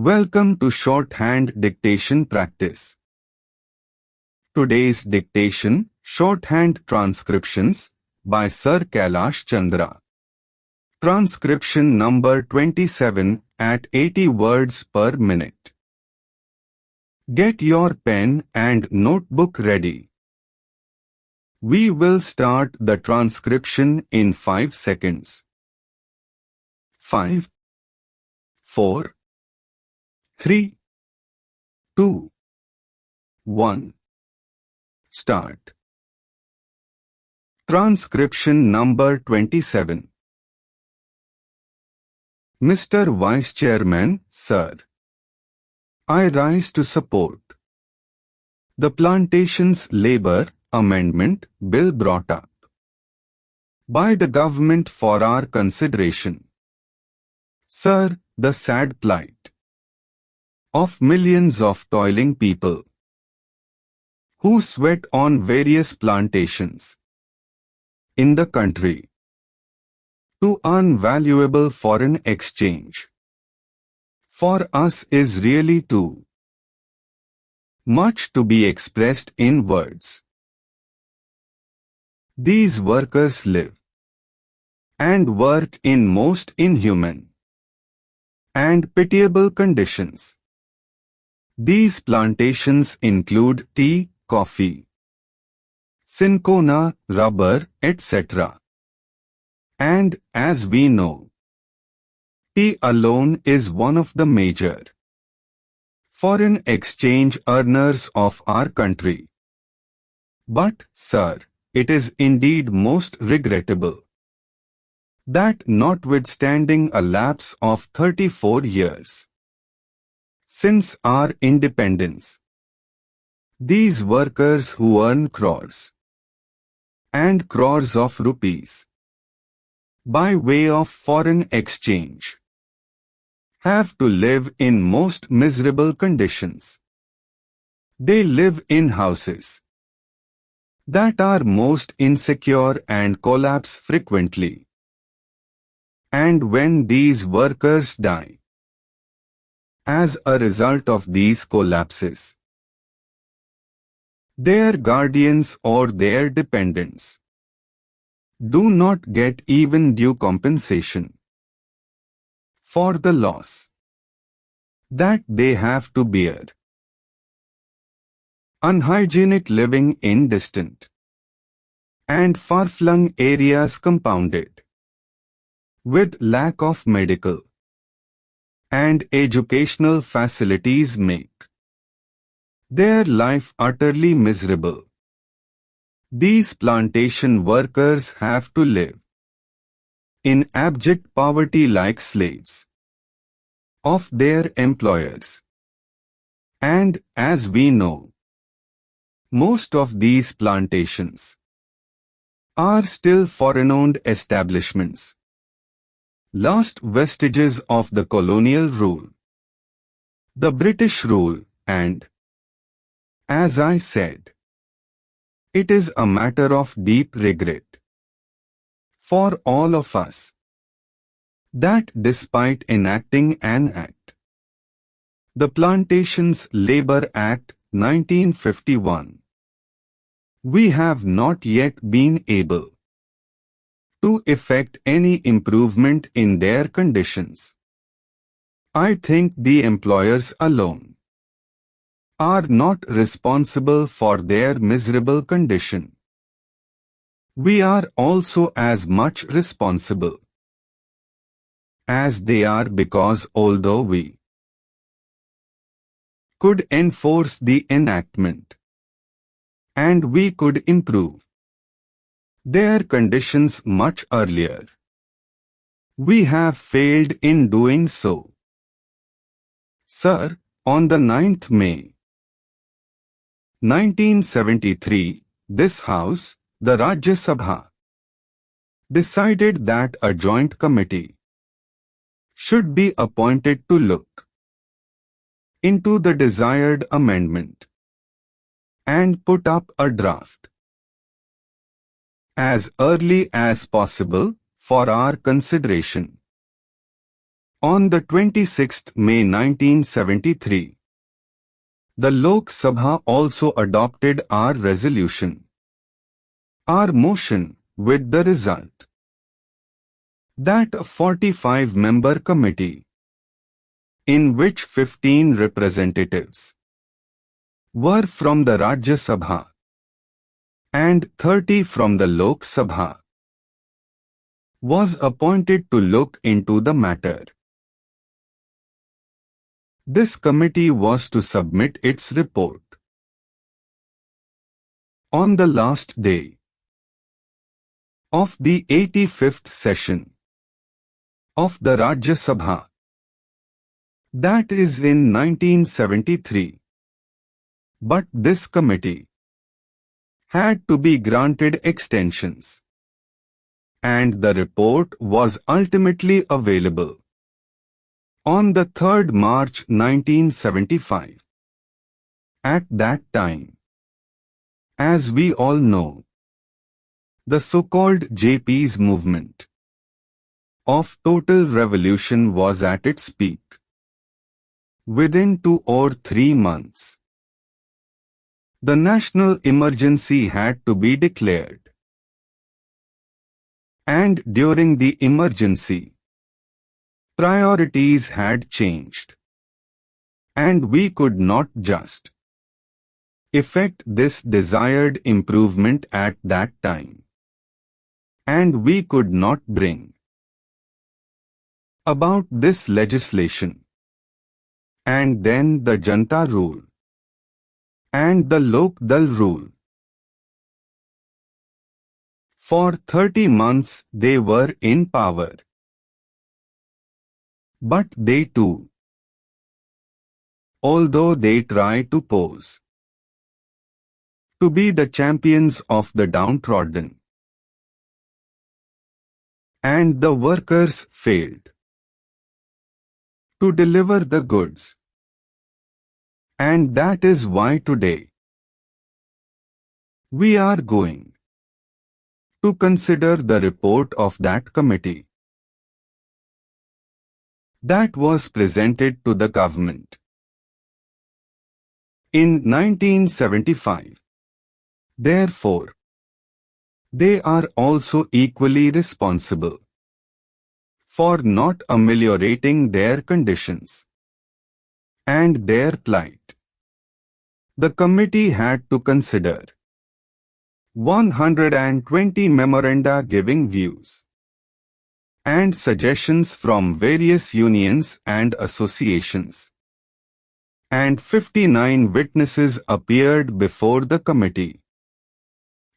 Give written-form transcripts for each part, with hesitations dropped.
Welcome to Shorthand Dictation Practice. Today's dictation, Shorthand Transcriptions, by Sir Kailash Chandra. Transcription number 27 at 80 words per minute. Get your pen and notebook ready. We will start the transcription in 5 seconds. 5, 4, 3, 2, 1. Start. Transcription number 27. Mr. Vice Chairman, Sir, I rise to support the Plantations Labour Amendment Bill brought up by the government for our consideration. Sir, the sad plight of millions of toiling people who sweat on various plantations in the country to earn valuable foreign exchange for us is really too much to be expressed in words. These workers live and work in most inhuman and pitiable conditions. These plantations include tea, coffee, cinchona, rubber, etc. And, as we know, tea alone is one of the major foreign exchange earners of our country. But, sir, it is indeed most regrettable that notwithstanding a lapse of 34 years since our independence, these workers who earn crores and crores of rupees by way of foreign exchange have to live in most miserable conditions. They live in houses that are most insecure and collapse frequently. And when these workers die as a result of these collapses, their guardians or their dependents do not get even due compensation for the loss that they have to bear. Unhygienic living in distant and far-flung areas compounded with lack of medical and educational facilities make their life utterly miserable. These plantation workers have to live in abject poverty like slaves of their employers. And, as we know, most of these plantations are still foreign-owned establishments, last vestiges of the colonial rule, the British rule, and, as I said, it is a matter of deep regret for all of us that despite enacting an act, the Plantations Labour Act 1951, we have not yet been able to effect any improvement in their conditions. I think the employers alone are not responsible for their miserable condition. We are also as much responsible as they are, because although we could enforce the enactment and we could improve their conditions much earlier, we have failed in doing so. Sir, on the 9th May 1973, this House, the Rajya Sabha, decided that a joint committee should be appointed to look into the desired amendment and put up a draft as early as possible for our consideration. On the 26th May 1973, the Lok Sabha also adopted our resolution, our motion, with the result that a 45-member committee, in which 15 representatives were from the Rajya Sabha and 30 from the Lok Sabha, was appointed to look into the matter. This committee was to submit its report on the last day of the 85th session of the Rajya Sabha, that is in 1973. But this committee had to be granted extensions, and the report was ultimately available on the 3rd March 1975. At that time, as we all know, the so-called JP's movement of total revolution was at its peak. Within 2 or 3 months, the national emergency had to be declared. And during the emergency, priorities had changed, and we could not just effect this desired improvement at that time, and we could not bring about this legislation, and then the Janta rule and the Lok Dal rule. For 30 months they were in power. But they too, although they try to pose to be the champions of the downtrodden and the workers, failed to deliver the goods. And that is why today we are going to consider the report of that committee that was presented to the government in 1975. Therefore, they are also equally responsible for not ameliorating their conditions and their plight. The committee had to consider 120 memoranda giving views and suggestions from various unions and associations, and 59 witnesses appeared before the committee,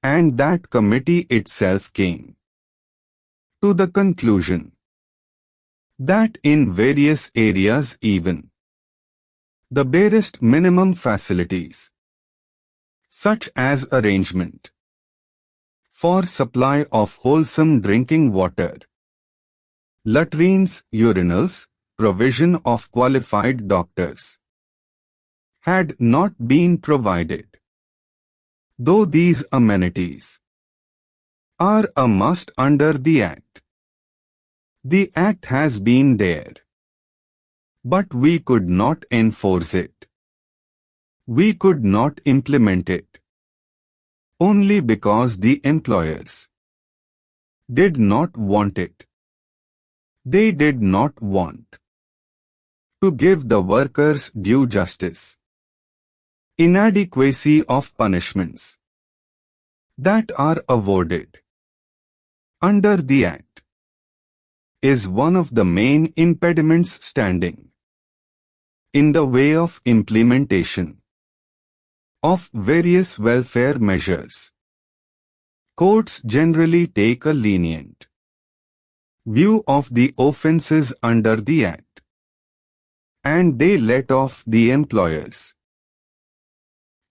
and that committee itself came to the conclusion that in various areas even the barest minimum facilities, such as arrangement for supply of wholesome drinking water, latrines, urinals, provision of qualified doctors, had not been provided. Though these amenities are a must under the Act, the Act has been there, but we could not enforce it. We could not implement it, only because the employers did not want it. They did not want to give the workers due justice. Inadequacy of punishments that are awarded under the Act is one of the main impediments standing in the way of implementation of various welfare measures. Courts generally take a lenient view of the offences under the Act, and they let off the employers,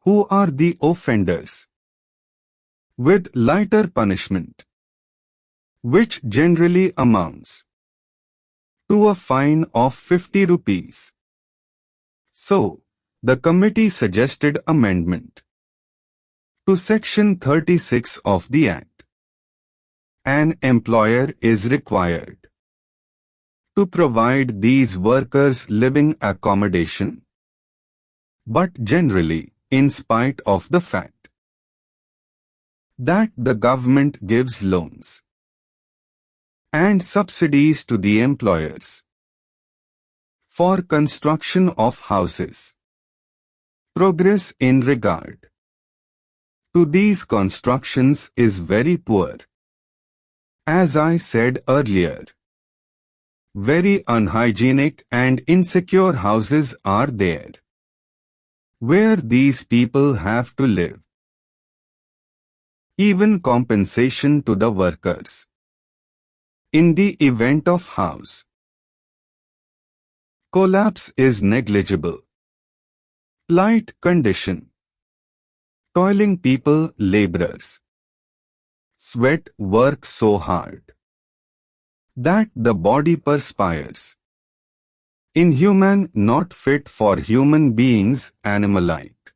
who are the offenders, with lighter punishment, which generally amounts to a fine of 50 rupees. So, the committee suggested amendment to Section 36 of the Act. An employer is required to provide these workers living accommodation, but generally, in spite of the fact that the government gives loans and subsidies to the employers for construction of houses, progress in regard to these constructions is very poor. As I said earlier, very unhygienic and insecure houses are there, where these people have to live. Even compensation to the workers in the event of house collapse is negligible. Plight condition. Toiling people, laborers, sweat work so hard that the body perspires. Inhuman, not fit for human beings, animal-like.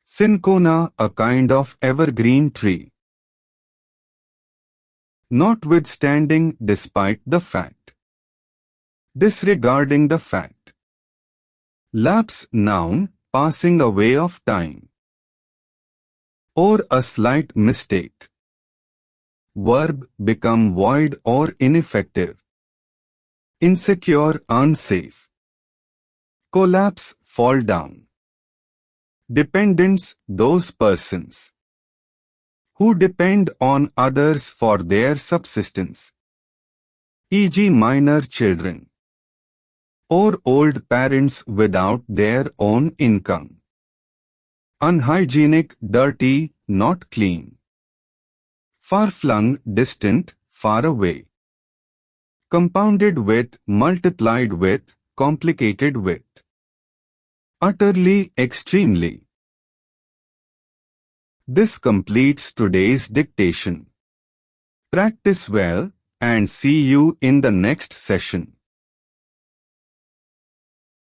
Cinchona, a kind of evergreen tree. Notwithstanding, despite the fact, disregarding the fact. Lapse, noun, passing away of time, or a slight mistake. Verb, become void or ineffective. Insecure, unsafe. Collapse, fall down. Dependents, those persons who depend on others for their subsistence, e.g. minor children or old parents without their own income. Unhygienic, dirty, not clean. Far-flung, distant, far away. Compounded with, multiplied with, complicated with. Utterly, extremely. This completes today's dictation. Practice well and see you in the next session.